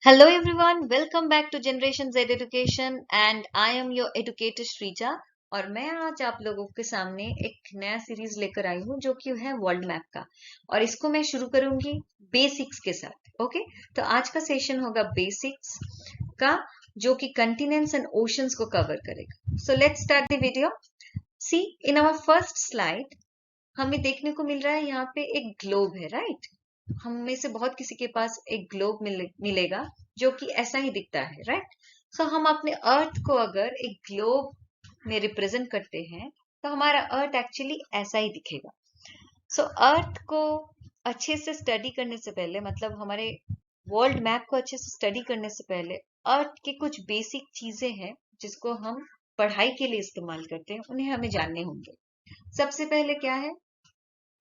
Hello everyone, welcome back to Generation Z Education and I am your educator Sreeja. और मैं आज आप लोगों के सामने एक नया सीरीज लेकर आई हूँ जो कि है वर्ल्ड मैप का। और इसको मैं शुरू करूंगी बेसिक्स के साथ। ओके, तो आज का सेशन होगा बेसिक्स का, जो कि कंटिनेंट्स एंड ओशंस को कवर करेगा। So let's start the video. See in our first slide हमें देखने को मिल रहा है यहाँ पे एक ग्लोब है, राइट? हम में से बहुत किसी के पास एक ग्लोब मिलेगा जो कि ऐसा ही दिखता है, राइट? सो हम अपने अर्थ को अगर एक ग्लोब में रिप्रेजेंट करते हैं तो हमारा अर्थ एक्चुअली ऐसा ही दिखेगा। सो अर्थ को अच्छे से स्टडी करने से पहले, मतलब हमारे वर्ल्ड मैप को अच्छे से स्टडी करने से पहले, अर्थ की कुछ बेसिक चीजें हैं जिसको हम पढ़ाई के लिए इस्तेमाल करते हैं, उन्हें हमें जानने होंगे। सबसे पहले क्या है,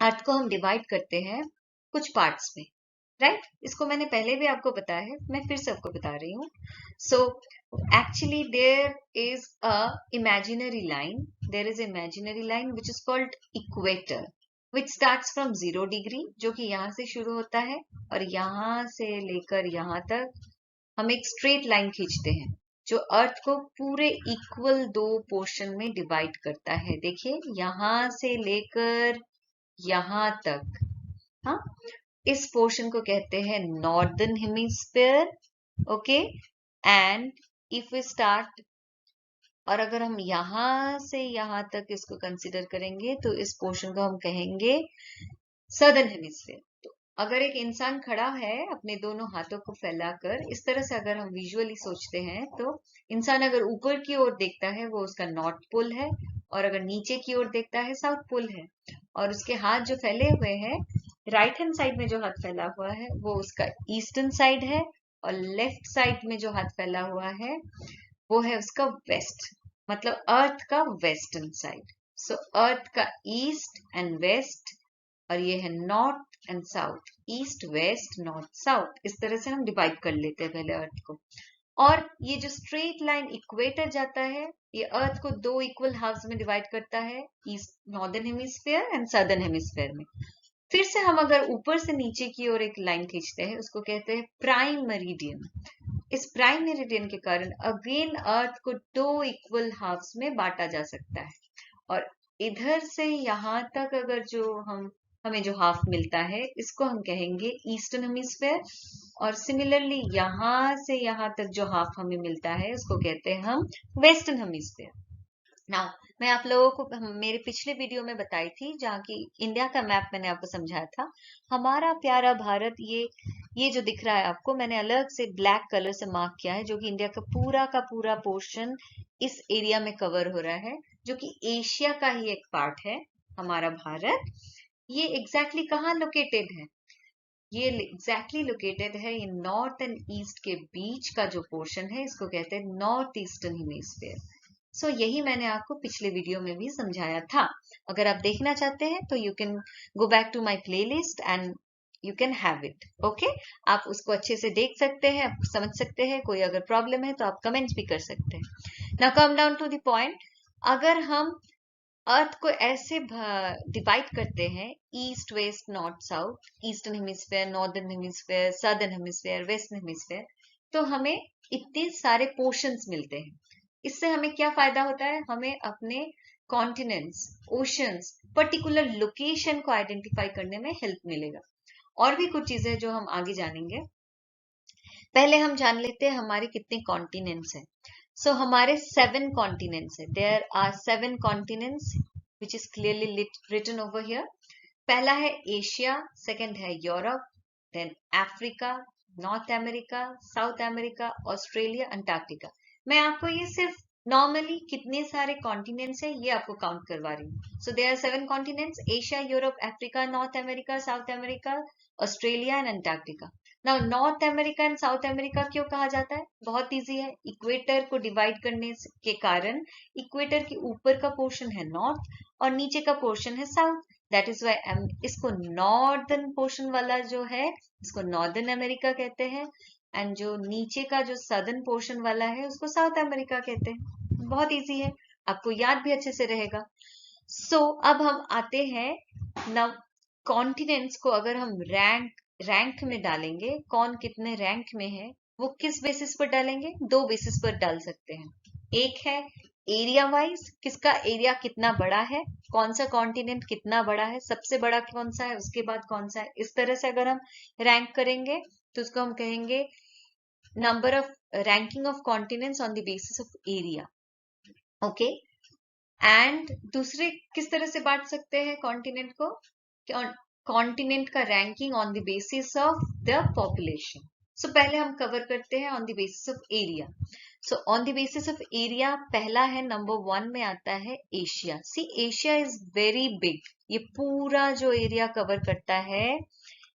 अर्थ को हम डिवाइड करते हैं कुछ पार्ट्स में, राइट? इसको मैंने पहले भी आपको बताया है, मैं फिर से आपको बता रही हूँ। So actually there is a imaginary line which is called equator, which starts from 0 degree, जो कि यहाँ से शुरू होता है और यहाँ से लेकर यहाँ तक हम एक स्ट्रेट लाइन खींचते हैं जो अर्थ को पूरे इक्वल दो पोर्शन में डिवाइड करता है। देखिए, यहाँ से लेकर यहाँ तक, हाँ, इस पोर्शन को कहते हैं northern hemisphere. Okay, and if we start, और अगर हम यहां से यहां तक इसको कंसिडर करेंगे तो इस पोर्शन को हम कहेंगे सदर्न हेमिस्फीयर। तो अगर एक इंसान खड़ा है अपने दोनों हाथों को फैलाकर, इस तरह से अगर हम विजुअली सोचते हैं तो इंसान अगर ऊपर की ओर देखता है वो उसका नॉर्थ पोल है, और अगर नीचे की ओर देखता है साउथ पोल है। और उसके हाथ जो फैले हुए हैं, राइट हैंड साइड में जो हाथ फैला हुआ है वो उसका ईस्टर्न साइड है, और लेफ्ट साइड में जो हाथ फैला हुआ है वो है उसका वेस्ट, मतलब अर्थ का वेस्टर्न साइड। सो अर्थ का ईस्ट एंड वेस्ट, और ये है north and south, east west north south. इस तरह से हम डिवाइड कर लेते हैं पहले अर्थ को। और ये जो स्ट्रेट लाइन इक्वेटर जाता है, ये अर्थ को दो इक्वल हाफ्स में डिवाइड करता है, east northern hemisphere and southern hemisphere में। फिर से हम अगर ऊपर से नीचे की ओर एक लाइन खींचते हैं, उसको कहते हैं प्राइम मेरिडियन। इस प्राइम मेरिडियन के कारण अगेन अर्थ को दो इक्वल हाफ्स में बांटा जा सकता है, और इधर से यहाँ तक अगर जो हमें जो हाफ मिलता है इसको हम कहेंगे ईस्टर्न हेमिस्फीयर, और सिमिलरली यहाँ से यहाँ तक जो हाफ हमें मिलता है उसको कहते हैं हम वेस्टर्न हेमिस्फीयर। नाउ मैं आप लोगों को मेरे पिछले वीडियो में बताई थी, जहाँ की इंडिया का मैप मैंने आपको समझाया था। हमारा प्यारा भारत, ये जो दिख रहा है आपको, मैंने अलग से ब्लैक कलर से मार्क किया है, जो कि इंडिया का पूरा पोर्शन इस एरिया में कवर हो रहा है, जो कि एशिया का ही एक पार्ट है हमारा भारत। ये एग्जैक्टली कहाँ लोकेटेड है? ये एग्जैक्टली लोकेटेड है इन नॉर्थ एंड ईस्ट के बीच का जो पोर्शन है, इसको कहते हैं नॉर्थ ईस्टर्न हेमिस्फीयर। सो यही मैंने आपको पिछले वीडियो में भी समझाया था। अगर आप देखना चाहते हैं तो you can go back to my playlist and you can have it. Okay, आप उसको अच्छे से देख सकते हैं, आप समझ सकते हैं। कोई अगर प्रॉब्लम है तो आप कमेंट्स भी कर सकते हैं। Now come down to the point. अगर हम अर्थ को ऐसे डिवाइड करते हैं, east west north south, eastern hemisphere, northern hemisphere, southern hemisphere, western hemisphere, तो हमें इतने सारे पोर्शंस मिलते हैं। इससे हमें क्या फायदा होता है? हमें अपने कॉन्टिनेंट्स, ओशंस, पर्टिकुलर लोकेशन को आइडेंटिफाई करने में हेल्प मिलेगा। और भी कुछ चीजें जो हम आगे जानेंगे। पहले हम जान लेते हैं हमारे कितने कॉन्टिनेंट्स हैं। सो हमारे 7 कॉन्टिनेंट्स है। There are 7 continents which is clearly written over here. पहला है एशिया, सेकंड है Europe, then Africa, North America, South America, Australia, Antarctica. मैं आपको ये सिर्फ नॉर्मली कितने सारे कॉन्टिनेंट्स है ये आपको काउंट करवा रही हूँ। So there are 7 continents: Asia, Europe, Africa, North America, South America, Australia and Antarctica. Now North America and South America क्यों कहा जाता है? बहुत इजी है। इक्वेटर को डिवाइड करने के कारण इक्वेटर के ऊपर का पोर्शन है नॉर्थ और नीचे का पोर्शन है साउथ। दैट इज वाई इसको नॉर्दर्न पोर्शन वाला जो है इसको नॉर्दर्न अमेरिका कहते हैं, एंड जो नीचे का जो सदर्न पोर्शन वाला है उसको साउथ अमेरिका कहते हैं। बहुत इजी है, आपको याद भी अच्छे से रहेगा। सो अब हम आते हैं नव कॉन्टिनेंट्स को अगर हम रैंक में डालेंगे, कौन कितने रैंक में है, वो किस बेसिस पर डालेंगे? दो बेसिस पर डाल सकते हैं। एक है एरिया वाइज, किसका एरिया कितना बड़ा है, कौन सा कॉन्टिनेंट कितना बड़ा है, सबसे बड़ा कौन सा है, उसके बाद कौन सा है। इस तरह से अगर हम रैंक करेंगे तो उसको हम कहेंगे number of ranking of continents on the basis of area. Okay, and दूसरे किस तरह से बांट सकते हैं कॉन्टिनेंट को? कॉन्टिनेंट का ranking on the basis of the population. So पहले हम कवर करते हैं on the basis of area. So on the basis of area पहला है, नंबर 1 में आता है Asia. See Asia is very big. ये पूरा जो एरिया कवर करता है,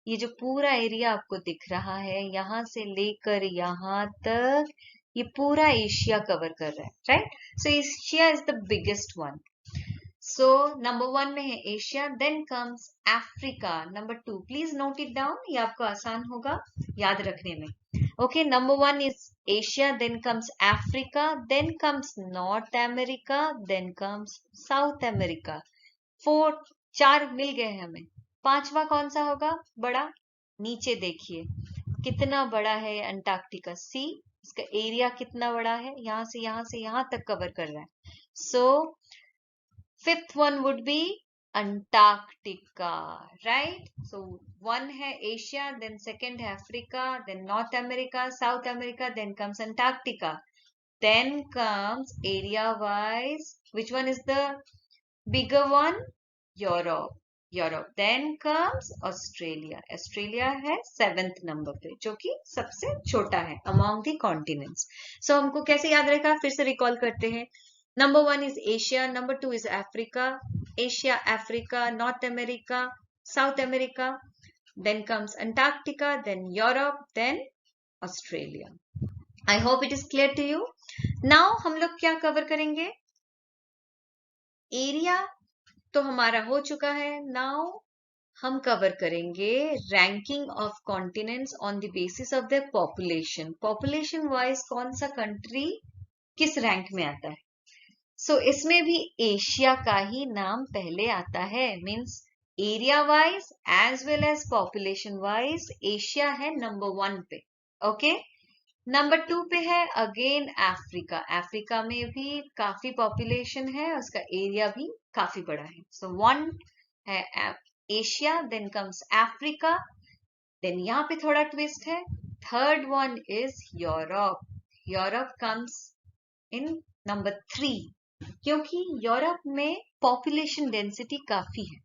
ये जो पूरा एरिया आपको दिख रहा है यहां से लेकर यहां तक, ये पूरा एशिया कवर कर रहा है, right? So Asia is the biggest one. So number 1 में है Asia, then comes Africa, number 2। Please note it down, ये आपको आसान होगा याद रखने में। Okay, number 1 is Asia, then comes Africa, then comes North America, then comes South America. 4 मिल गए हमें। पांचवा कौन सा होगा बड़ा? नीचे देखिए कितना बड़ा है अंटार्कटिका। सी, इसका एरिया कितना बड़ा है, यहां से यहां से यहां तक कवर कर रहा है। So fifth one would be Antarctica, right? So 1 है एशिया, देन सेकंड है Africa, then North America, South America, then comes Antarctica, then comes area wise, which one is the bigger one? Europe, Europe, then comes Australia. Australia है 7th number पे, जो कि सबसे छोटा है among the continents. सो हमको कैसे याद रहेगा, फिर से रिकॉल करते हैं। Number 1 is Asia, number 2 is Africa, Asia, Africa, North America, South America, then comes Antarctica, then Europe, then Australia. I hope it is clear to you. Now हम लोग क्या कवर करेंगे? एरिया तो हमारा हो चुका है। नाउ हम कवर करेंगे ranking of continents on the basis of the population. Population wise कौन सा कंट्री किस रैंक में आता है? सो इसमें भी एशिया का ही नाम पहले आता है। Means area wise as well as population wise Asia है नंबर 1 पे। ओके, नंबर 2 पे है अगेन अफ्रीका। अफ्रीका में भी काफी पॉपुलेशन है, उसका एरिया भी काफी बड़ा है। सो 1 है Asia, then comes Africa, then यहाँ पे थोड़ा ट्विस्ट है, third one is Europe. Europe comes in number 3, क्योंकि यूरोप में पॉपुलेशन डेंसिटी काफी है।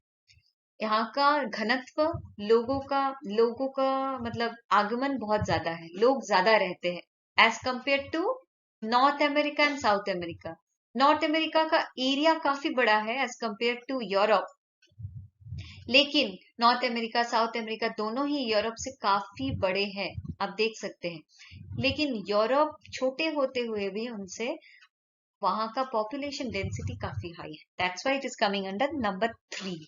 यहाँ का घनत्व, लोगों का मतलब आगमन बहुत ज्यादा है, लोग ज्यादा रहते हैं as compare to North America and South America. North America का एरिया काफी बड़ा है एज कंपेयर टू यूरोप, लेकिन नॉर्थ अमेरिका साउथ अमेरिका दोनों ही यूरोप से काफी बड़े हैं, आप देख सकते हैं। लेकिन यूरोप छोटे होते हुए भी उनसे वहां का पॉपुलेशन डेंसिटी काफी हाई है। That's why it is coming under number 3।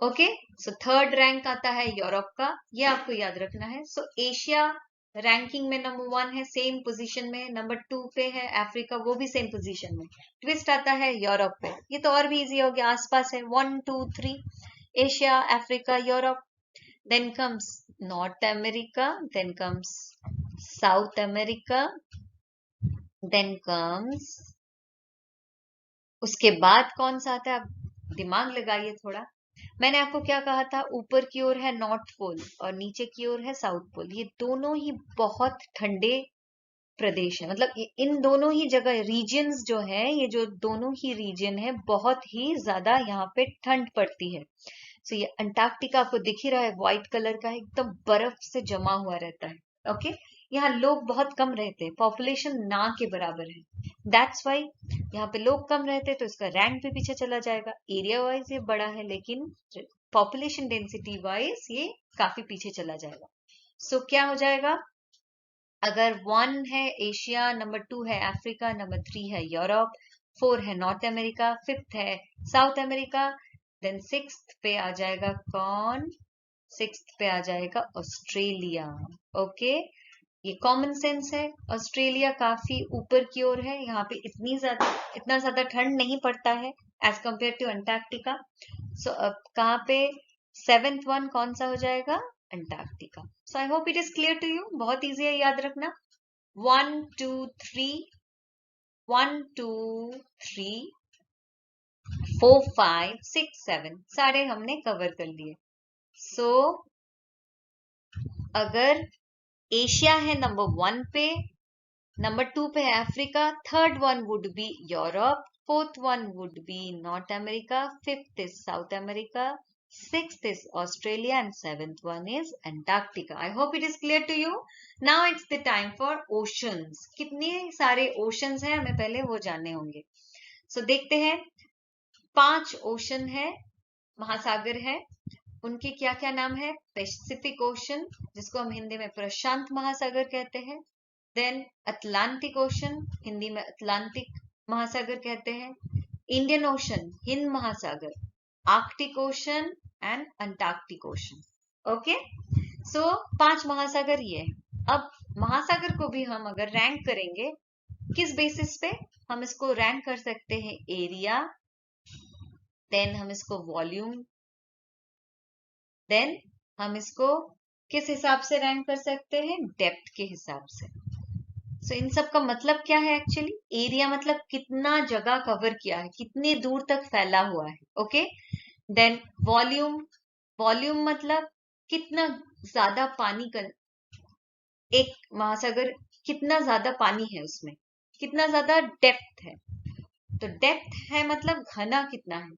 Okay, so third rank आता है यूरोप का, ये आपको याद रखना है। सो एशिया रैंकिंग में नंबर 1 है, सेम पोजीशन में। नंबर 2 पे है अफ्रीका, वो भी सेम पोजीशन में। ट्विस्ट आता है यूरोप पे। ये तो और भी इजी हो गया, आसपास है 1 2 3, Asia, Africa, Europe, then comes North America, then comes South America, then comes, उसके बाद कौन सा आता है? आप दिमाग लगाइए थोड़ा। मैंने आपको क्या कहा था, ऊपर की ओर है नॉर्थ पोल और नीचे की ओर है साउथ पोल। ये दोनों ही बहुत ठंडे प्रदेश है, मतलब इन दोनों ही जगह रीजन्स जो है, ये जो दोनों ही रीजन है बहुत ही ज्यादा यहाँ पे ठंड पड़ती है। सो ये अंटार्कटिका आपको दिख ही रहा है, व्हाइट कलर का, एकदम बर्फ से जमा हुआ रहता है। ओके, यहाँ लोग बहुत कम रहते हैं, पॉपुलेशन ना के बराबर है। दैट्स वाई यहाँ पे लोग कम रहते हैं, तो इसका रैंक भी पीछे चला जाएगा। एरिया वाइज ये बड़ा है, लेकिन पॉपुलेशन डेंसिटी वाइज ये काफी पीछे चला जाएगा। सो क्या हो जाएगा? अगर 1 है एशिया, नंबर 2 है अफ्रीका, नंबर 3 है यूरोप, 4 है नॉर्थ अमेरिका, 5th है साउथ अमेरिका, देन 6th पे आ जाएगा कौन? 6th पे आ जाएगा ऑस्ट्रेलिया। ओके, ये कॉमन सेंस है। ऑस्ट्रेलिया काफी ऊपर की ओर है, यहाँ पे इतना ज्यादा ठंड नहीं पड़ता है as compare to Antarctica. So अब कहाँ पे 7th वन कौन सा हो जाएगा? Antarctica. So I hope it is clear to you. बहुत इजी है याद रखना. 1 2 3 1 2 3 4 5 6 7 सारे हमने कवर कर लिए. सो अगर एशिया है नंबर 1 पे, नंबर 2 पे है Africa, third one would B Europe, fourth one would B north America, fifth is south America, sixth is Australia, and seventh one is Antarctica. I hope it is clear to you. Now it's the time for oceans. कितने सारे oceans हैं हमें पहले वो जानने होंगे. So देखते हैं. 5 ओशन है, महासागर है. उनके क्या क्या नाम है? पैसिफिक ओशन, जिसको हम हिंदी में प्रशांत महासागर कहते हैं. देन अटलांटिक ओशन, हिंदी में अटलांटिक महासागर कहते हैं. इंडियन ओशन, हिंद महासागर. Arctic Ocean and Antarctic Ocean. Okay, so 5 महासागर ये है. अब महासागर को भी हम अगर रैंक करेंगे, किस बेसिस पे हम इसको रैंक कर सकते हैं? एरिया, देन हम इसको वॉल्यूम, देन हम इसको किस हिसाब से रैंक कर सकते हैं? डेप्थ के हिसाब से. सो इन सब का मतलब क्या है एक्चुअली? एरिया मतलब कितना जगह कवर किया है, कितनी दूर तक फैला हुआ है. ओके, देन वॉल्यूम, वॉल्यूम मतलब कितना ज्यादा पानी का, एक महासागर कितना ज्यादा पानी है उसमें, कितना ज्यादा डेप्थ है. तो डेप्थ है मतलब घना कितना है,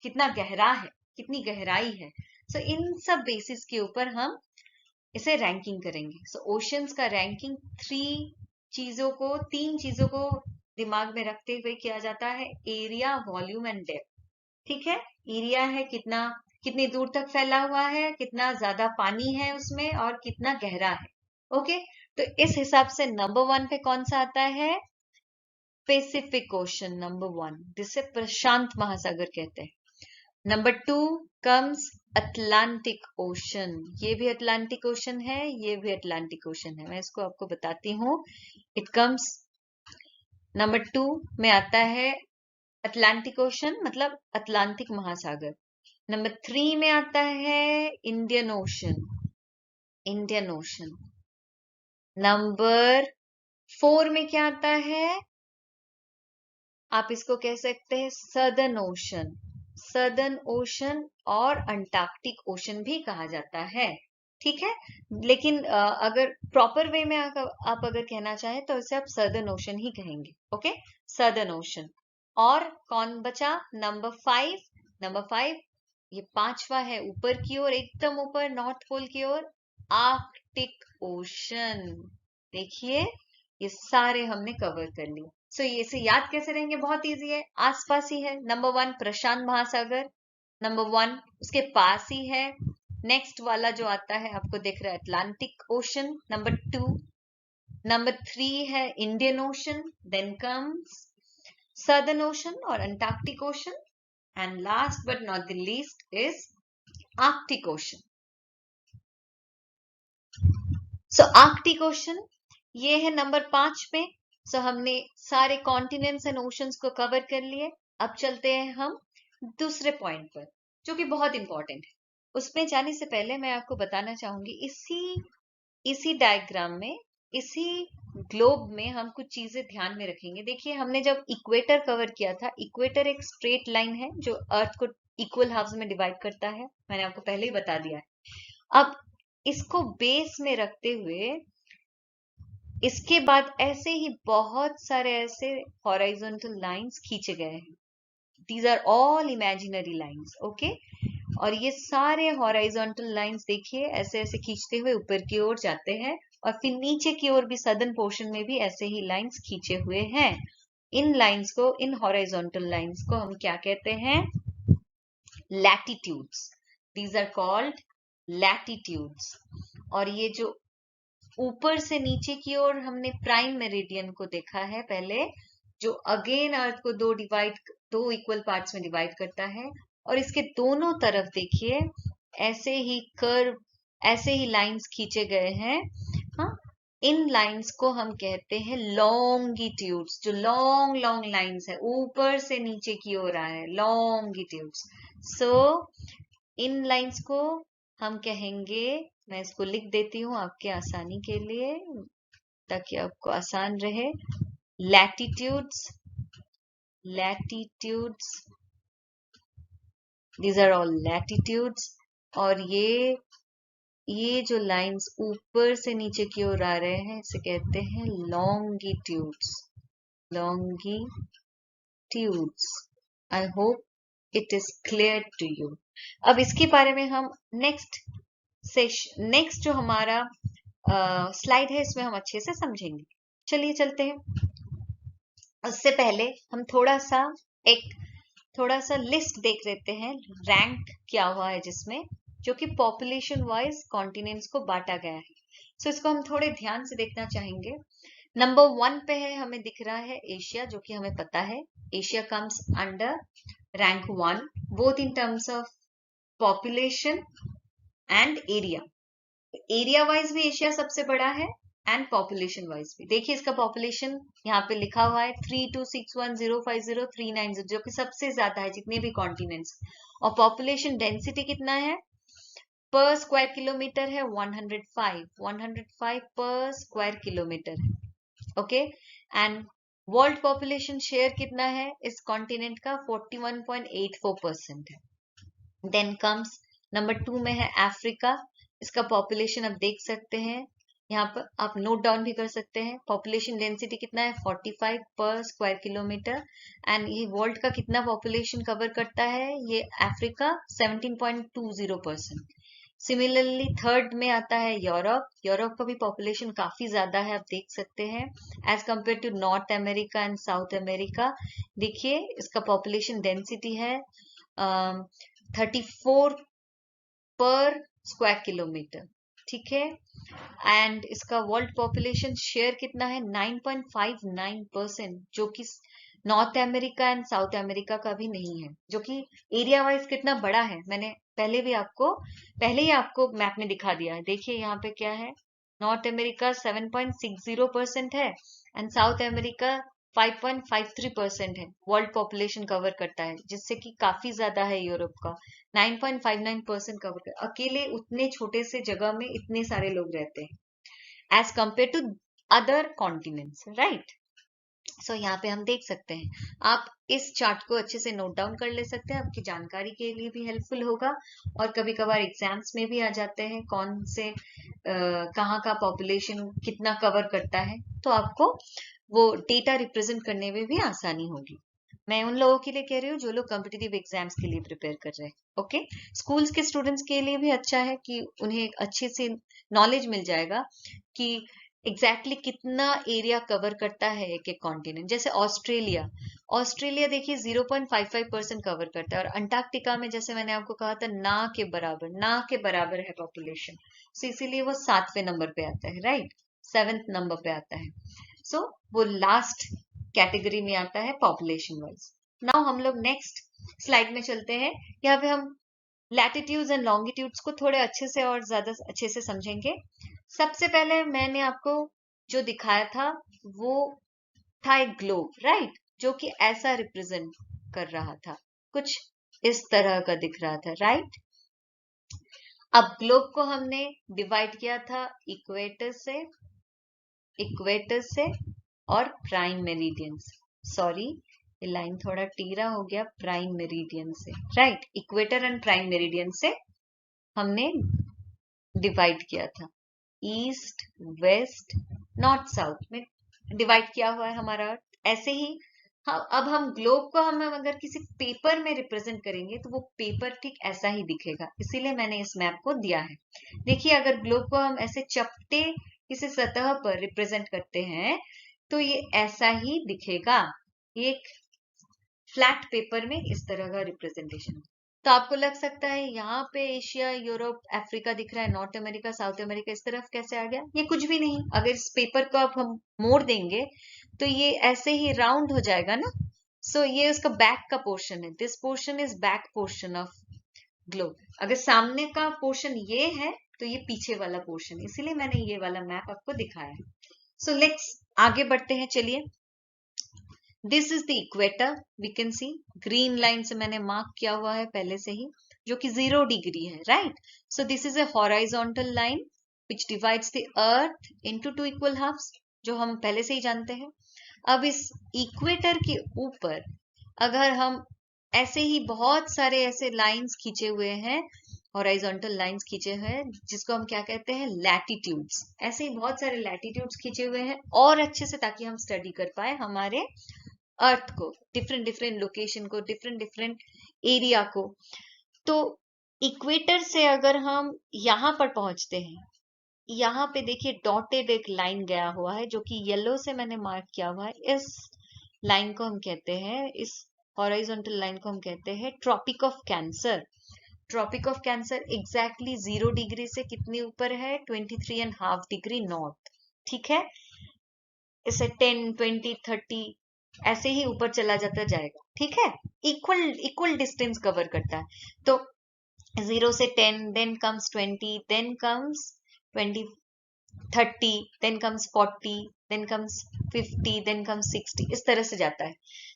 कितना गहरा है, कितनी गहराई है. सो इन सब बेसिस के ऊपर हम इसे रैंकिंग करेंगे. सो ओशंस का रैंकिंग 3 चीजों को दिमाग में रखते हुए किया जाता है. Area, volume and depth. ठीक है, एरिया है कितनी दूर तक फैला हुआ है, कितना ज्यादा पानी है उसमें, और कितना गहरा है. ओके, तो इस हिसाब से नंबर 1 पे कौन सा आता है? पैसिफिक ओशन नंबर 1, जिसे प्रशांत महासागर कहते हैं. Number 2 comes Atlantic ocean. ये भी अटलांटिक ओशन है, ये भी अटलांटिक ओशन है. मैं इसको आपको बताती हूँ. इट कम्स नंबर 2 में आता है अटलांटिक ओशन, मतलब अटलांटिक महासागर. नंबर 3 में आता है Indian ocean, Indian ocean. Number 4 में क्या आता है? आप इसको कह सकते हैं सदर्न ओशन, सदर्न ओशन, और अंटार्कटिक ओशन भी कहा जाता है. ठीक है, लेकिन अगर प्रॉपर वे में आप अगर कहना चाहें तो इसे आप सदर्न ओशन ही कहेंगे. Okay, southern ocean. और कौन बचा? नंबर 5. नंबर 5 ये 5वां है, ऊपर की ओर, एकदम ऊपर नॉर्थ पोल की ओर, आर्कटिक ओशन. देखिए, ये सारे हमने कवर कर लिए. सो ये इसे याद कैसे रहेंगे? बहुत इजी है, आसपास ही है. नंबर 1 प्रशांत महासागर, नंबर 1 उसके पास ही है. नेक्स्ट वाला जो आता है आपको दिख रहा है अटलांटिक ओशन, नंबर 2. नंबर 3 है Indian Ocean, then comes southern ocean और Antarctic Ocean, and last but not the least is Arctic Ocean. So Arctic Ocean ये है नंबर 5 पे. सो हमने सारे कॉन्टिनेंट्स एंड ओशंस को कवर कर लिए. अब चलते हैं हम दूसरे पॉइंट पर, जो कि बहुत इंपॉर्टेंट है. उसमें जाने से पहले मैं आपको बताना चाहूंगी, इसी डायग्राम में, इसी ग्लोब में हम कुछ चीजें ध्यान में रखेंगे. देखिए, हमने जब इक्वेटर कवर किया था, इक्वेटर एक स्ट्रेट लाइन है जो अर्थ को इक्वल हाफ्स में डिवाइड करता है. मैंने आपको पहले ही बता दिया है. अब इसको बेस में रखते हुए इसके बाद ऐसे ही बहुत सारे ऐसे हॉराइजॉन्टल लाइंस खींचे गए हैं. These are all imaginary lines. Okay, और ये सारे हॉराइजॉन्टल लाइंस देखिए ऐसे ऐसे खींचते हुए ऊपर की ओर जाते हैं, और फिर नीचे की ओर भी सदर्न पोर्शन में भी ऐसे ही लाइंस खींचे हुए हैं. इन लाइंस को, इन हॉराइजॉन्टल लाइंस को हम क्या कहते हैं? Latitudes. These are called latitudes. और ये जो ऊपर से नीचे की ओर हमने प्राइम मेरिडियन को देखा है पहले, जो अगेन अर्थ को दो इक्वल पार्ट्स में डिवाइड करता है, और इसके दोनों तरफ देखिए ऐसे ही कर्व, ऐसे ही लाइंस खींचे गए हैं. हाँ, इन लाइंस को हम कहते हैं लॉन्गिट्यूड्स. जो लॉन्ग लॉन्ग लाइंस है, ऊपर से नीचे की ओर आ रहे हैं, लॉन्गिट्यूड्स. सो इन लाइंस को हम कहेंगे मैं इसको लिख देती हूँ आपके आसानी के लिए, ताकि आपको आसान रहे। Latitudes, latitudes, these are all latitudes. और ये जो लाइंस ऊपर से नीचे की ओर आ रहे हैं, इसे कहते हैं longitudes, longitudes. I hope it is clear to you. अब इसके बारे में हम नेक्स्ट जो हमारा स्लाइड है, इसमें हम अच्छे से समझेंगे। चलिए चलते हैं। उससे पहले हम थोड़ा सा लिस्ट देख लेते हैं, रैंक क्या हुआ है जिसमें, जो कि पॉपुलेशन वाइज कॉन्टिनेंट्स को बांटा गया है। सो इसको हम थोड़े ध्यान से देखना चाहेंगे। नंबर 1 पे है, हमें दिख रहा है एशिया, जो कि हमें पता है Asia comes under rank 1 both in terms of population and area. Area wise भी एशिया सबसे बड़ा है एंड पॉपुलेशन वाइज भी। देखिए इसका पॉपुलेशन यहाँ पे लिखा हुआ है 3261050390, जो कि सबसे ज्यादा है जितने भी कॉन्टिनेंट्स। और पॉपुलेशन डेंसिटी कितना है पर स्क्वायर किलोमीटर है 105 पर स्क्वायर किलोमीटर है। Okay, and world population share कितना है इस कॉन्टिनेंट का, 41.84% है। देन कम्स नंबर 2 में है अफ्रीका। इसका पॉपुलेशन आप देख सकते हैं, यहाँ पर आप नोट डाउन भी कर सकते हैं। पॉपुलेशन डेंसिटी कितना है 45 पर स्क्वायर किलोमीटर। एंड ये वर्ल्ड का कितना पॉपुलेशन कवर करता है ये अफ्रीका, 17.20%। सिमिलरली थर्ड में आता है यूरोप। यूरोप का भी पॉपुलेशन काफी ज्यादा है, आप देख सकते हैं, as compare to North America and South America. देखिए इसका पॉपुलेशन डेंसिटी है 34 पर स्क्वायर किलोमीटर, ठीक है। एंड इसका वर्ल्ड पॉपुलेशन शेयर कितना है 9.59%, जो कि north America and South America का भी नहीं है, जो कि एरिया वाइज कितना बड़ा है मैंने पहले ही आपको मैप में दिखा दिया है। देखिए यहाँ पे क्या है, नॉर्थ अमेरिका 7.60% है एंड साउथ अमेरिका 5.53% है, वर्ल्ड पॉपुलेशन कवर करता है, जिससे कि काफी ज्यादा है यूरोप का 9.59% कवर कर। अकेले उतने छोटे से जगह में इतने सारे लोग रहते हैं as compare to other continents, right. So यहाँ पे हम देख सकते हैं, आप इस चार्ट को अच्छे से नोट डाउन कर ले सकते हैं, आपकी जानकारी के लिए भी हेल्पफुल होगा। और कभी कभार एग्जाम्स में भी आ जाते हैं कौन से कहाँ का पॉपुलेशन कितना कवर करता है, तो आपको वो डेटा रिप्रेजेंट करने में भी आसानी होगी। मैं उन लोगों के लिए कह रही हूँ जो लोग कॉम्पिटिटिव एग्जाम्स के लिए प्रिपेयर कर रहे हैं। ओके, स्कूल्स के स्टूडेंट्स के लिए भी अच्छा है कि उन्हें अच्छे से नॉलेज मिल जाएगा कि एग्जैक्टली कितना एरिया कवर करता है एक एक कॉन्टिनेंट। जैसे ऑस्ट्रेलिया देखिए 0.55% कवर करता है, और अंटार्कटिका में जैसे मैंने आपको कहा था ना के बराबर है पॉपुलेशन, सो इसीलिए वो 7वें नंबर पे आता है, राइट, 7th नंबर पे आता है। सो वो लास्ट कैटेगरी में आता है पॉपुलेशन वाइज। नाउ हम लोग नेक्स्ट स्लाइड में चलते हैं। यहाँ पे हम लैटिट्यूड्स एंड लॉन्गिट्यूड्स को थोड़े अच्छे से और ज्यादा अच्छे से समझेंगे। सबसे पहले मैंने आपको जो दिखाया था वो था एक ग्लोब, राइट, जो कि ऐसा रिप्रेजेंट कर रहा था, कुछ इस तरह का दिख रहा था, राइट। अब ग्लोब को हमने डिवाइड किया था इक्वेटर से और प्राइम मेरिडियन से। सॉरी, ये लाइन थोड़ा टीरा हो गया, प्राइम मेरिडियन से, right, equator and prime meridian से हमने डिवाइड किया था, ईस्ट वेस्ट नॉर्थ साउथ में डिवाइड किया हुआ है हमारा अर्थ। ऐसे ही हाँ, अब हम ग्लोब को हम अगर किसी पेपर में रिप्रेजेंट करेंगे तो वो पेपर ठीक ऐसा ही दिखेगा, इसीलिए मैंने इस मैप को दिया है। देखिए अगर ग्लोब को हम ऐसे चपटे किसी सतह पर रिप्रेजेंट करते हैं तो ये ऐसा ही दिखेगा, एक फ्लैट पेपर में इस तरह का रिप्रेजेंटेशन। तो आपको लग सकता है यहाँ पे एशिया यूरोप अफ्रीका दिख रहा है, नॉर्थ अमेरिका साउथ अमेरिका इस तरफ कैसे आ गया, ये कुछ भी नहीं। अगर इस पेपर को आप हम मोड़ देंगे तो ये ऐसे ही राउंड हो जाएगा ना। सो ये उसका बैक का पोर्शन है, this portion is back portion of globe. अगर सामने का पोर्शन ये है तो ये पीछे वाला पोर्शन, इसीलिए मैंने ये वाला मैप आपको दिखाया है। सो लेट्स आगे बढ़ते हैं, चलिए। This is the equator, we can see, green line से मैंने मार्क किया हुआ है पहले से ही। जो कि 0 डिग्री है, right? So this is a horizontal line which divides the earth into two equal halves, जो हम पहले से ही जानते हैं। अब इस इक्वेटर के ऊपर अगर हम ऐसे ही बहुत सारे ऐसे लाइंस खींचे हुए हैं, हॉराइजॉन्टल लाइंस खींचे हैं, जिसको हम क्या कहते हैं, लैटिट्यूड्स, ऐसे ही बहुत सारे लैटिट्यूड्स खींचे हुए हैं और अच्छे से, ताकि हम स्टडी कर पाए हमारे अर्थ को, डिफरेंट डिफरेंट लोकेशन को, डिफरेंट डिफरेंट एरिया को। तो इक्वेटर से अगर हम यहाँ पर पहुंचते हैं, यहाँ पे देखिए डॉटेड एक लाइन गया हुआ है, जो कि येलो से मैंने मार्क किया हुआ है। इस लाइन को हम कहते हैं, इस हॉराइजॉन्टल लाइन को हम कहते हैं Tropic of Cancer. Tropic of Cancer exactly 0 degree से कितने ऊपर है, 23.5 डिग्री नॉर्थ, ठीक है? इसे 10, 20, 30 ऐसे ही ऊपर चला जाता जाएगा, ठीक है? इक्वल डिस्टेंस कवर करता है। तो 0 से 10, then comes 20, then comes 20, 30, then comes 40, then comes 50, then comes 60, इस तरह से जाता है।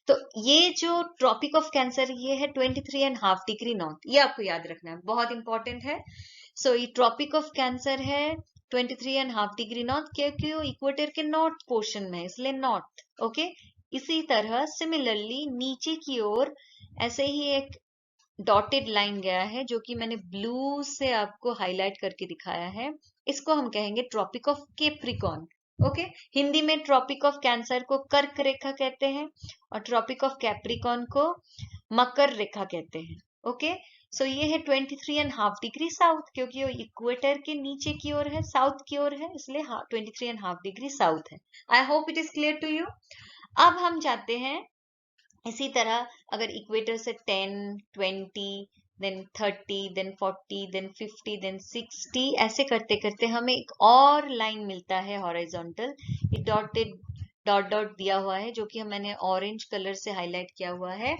तो ये जो ट्रॉपिक ऑफ कैंसर ये है 23.5 डिग्री नॉर्थ, ये आपको याद रखना है, बहुत इंपॉर्टेंट है। सो ये ट्रॉपिक ऑफ कैंसर है 23.5 डिग्री नॉर्थ, क्योंकि वो इक्वेटर के नॉर्थ पोर्शन में है, इसलिए नॉर्थ, ओके? इसी तरह सिमिलरली नीचे की ओर ऐसे ही एक डॉटेड लाइन गया है, जो कि मैंने ब्लू से आपको हाईलाइट करके दिखाया है। इसको हम कहेंगे Tropic of Capricorn, okay? Hindi में ट्रॉपिक ऑफ कैंसर को कर्क रेखा कहते हैं और ट्रॉपिक ऑफ कैप्रिकॉर्न को मकर रेखा कहते हैं, ओके? सो ये है 23.5 डिग्री साउथ, क्योंकि वो इक्वेटर के नीचे की ओर है, साउथ की ओर है, इसलिए 23.5 डिग्री साउथ है। I hope it is clear to you. अब हम जाते हैं इसी तरह, अगर इक्वेटर से 10, 20, देन 30, देन 40, देन 50, देन 60 ऐसे करते करते हमें एक और लाइन मिलता है हॉरिजॉन्टल, ये डॉटेड डॉट डॉट दिया हुआ है, जो कि मैंने ऑरेंज कलर से हाईलाइट किया हुआ है।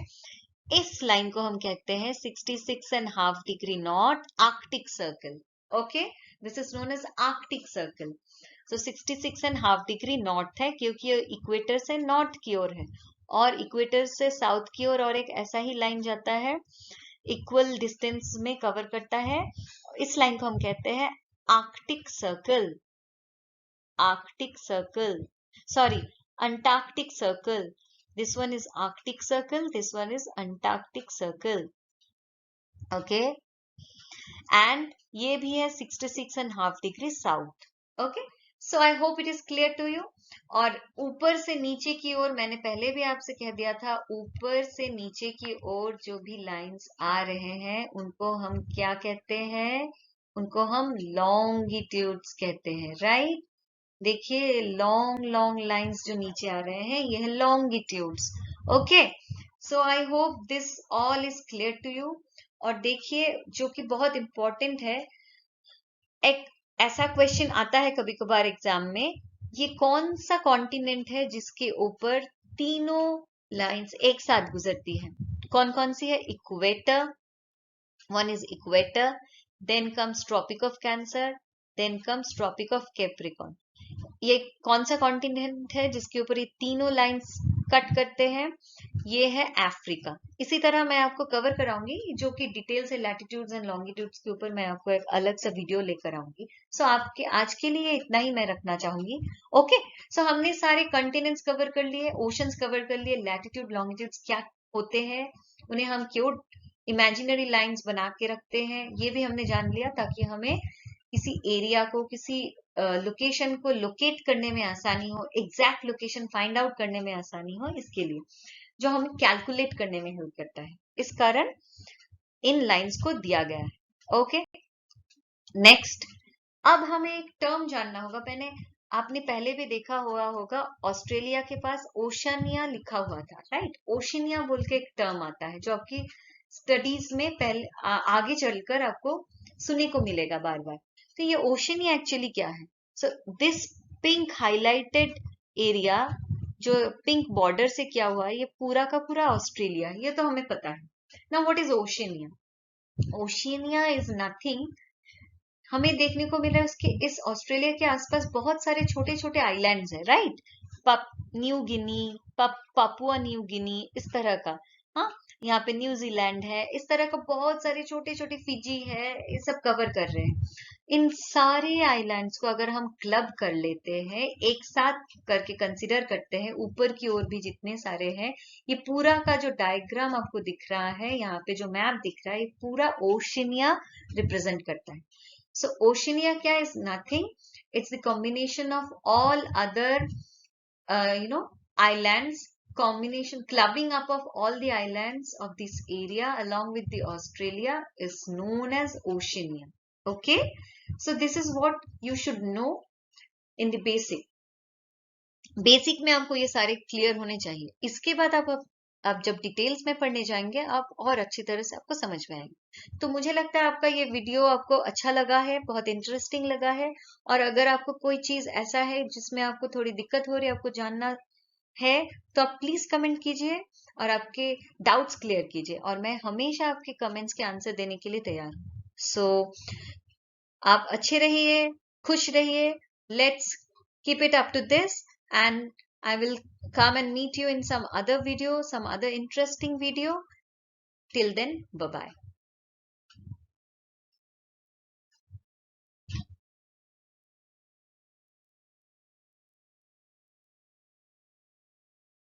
इस लाइन को हम कहते हैं 66.5 degree north, Arctic circle, okay? This is known as Arctic circle. So 66.5 degree north है, क्योंकि इक्वेटर से नॉर्थ की ओर है, और इक्वेटर से साउथ की ओर और एक ऐसा ही लाइन जाता है, इक्वल डिस्टेंस में कवर करता है। इस लाइन को हम कहते हैं Arctic circle, Arctic circle, sorry, Antarctic circle. This one is Arctic circle, this one is Antarctic circle, okay? And ये भी है 66.5 degree south, okay? So I hope it is clear to you. और ऊपर से नीचे की ओर, मैंने पहले भी आपसे कह दिया था, ऊपर से नीचे की ओर जो भी लाइंस आ रहे हैं उनको हम क्या कहते हैं, उनको हम लॉन्गिट्यूड्स कहते हैं, राइट? देखिए लॉन्ग लॉन्ग लाइंस जो नीचे आ रहे हैं, ये है longitudes, okay? So I hope this all is clear to you. और देखिए जो कि बहुत इंपॉर्टेंट है, एक ऐसा क्वेश्चन आता है कभी कभार एग्जाम में, ये कौन सा कॉन्टिनेंट है जिसके ऊपर तीनों लाइंस एक साथ गुजरती है? कौन कौन सी है? Equator, one is equator, then comes Tropic of Cancer, then comes Tropic of Capricorn. ये कौन सा कॉन्टिनेंट है जिसके ऊपर ये तीनों लाइंस कट करते हैं? ये है अफ्रीका। इसी तरह मैं आपको कवर कराऊंगी, जो कि डिटेल से लैटिट्यूड्स एंड लॉन्गिट्यूड्स के ऊपर मैं आपको एक अलग सा वीडियो लेकर आऊंगी। सो आपके आज के लिए इतना ही मैं रखना चाहूंगी, ओके? सो हमने सारे कॉन्टिनेंट्स कवर कर लिए, ओशंस कवर कर लिए, लैटिट्यूड लॉन्गिट्यूड्स क्या होते हैं, उन्हें हम क्यों इमेजिनरी लाइंस बना के रखते हैं, ये भी हमने जान लिया, ताकि हमें किसी एरिया को, किसी लोकेशन को लोकेट करने में आसानी हो, एग्जैक्ट लोकेशन फाइंड आउट करने में आसानी हो, इसके लिए जो हमें कैलकुलेट करने में हेल्प करता है, इस कारण इन लाइंस को दिया गया है, ओके? नेक्स्ट, अब हमें एक टर्म जानना होगा। मैंने आपने पहले भी देखा हुआ होगा, ऑस्ट्रेलिया के पास ओशनिया लिखा हुआ था, राइट? ओशनिया बोल के एक टर्म आता है, जो आपकी स्टडीज में पहले आगे चलकर आपको सुनने को मिलेगा बार बार। तो ये ओशनिया एक्चुअली क्या है? So this pink highlighted area जो पिंक बॉर्डर से किया हुआ है, ये पूरा का पूरा ऑस्ट्रेलिया, ये तो हमें पता है। Now what is Oceania? Oceania is nothing, हमें देखने को मिल रहा है उसके इस ऑस्ट्रेलिया के आसपास बहुत सारे छोटे छोटे आइलैंड्स हैं, right? New Guinea, Papua New Guinea, इस तरह का, हाँ? यहाँ पे न्यूजीलैंड है, इस तरह का बहुत सारे छोटे छोटे, फिजी है, ये सब कवर कर रहे हैं। इन सारे आइलैंड्स को अगर हम क्लब कर लेते हैं, एक साथ करके कंसिडर करते हैं, ऊपर की ओर भी जितने सारे हैं, ये पूरा का जो डायग्राम आपको दिख रहा है, यहाँ पे जो मैप दिख रहा है, ये पूरा ओशिनिया रिप्रेजेंट करता है। सो ओशिनिया क्या is nothing, it's the combination of all other islands, combination clubbing up of all the islands of this area along with the Australia is known as Oceania. Okay, so this is what you should know in the basic में आपको ये सारे clear होने चाहिए। इसके बाद आप जब डिटेल्स में पढ़ने जाएंगे, आप और अच्छी तरह से आपको समझ में आएंगे। तो मुझे लगता है आपका ये वीडियो आपको अच्छा लगा है, बहुत इंटरेस्टिंग लगा है। और अगर आपको कोई चीज ऐसा है जिसमें आपको थोड़ी दिक्कत हो रही है, आपको जानना है, तो आप प्लीज कमेंट कीजिए और आपके डाउट्स क्लियर कीजिए, और मैं हमेशा आपके कमेंट्स के आंसर देने के लिए तैयार हूँ। सो आप अच्छे रहिए, खुश रहिए। Let's keep it up to this, and I will come and meet you in some other video, some other interesting video. Till then, bye bye.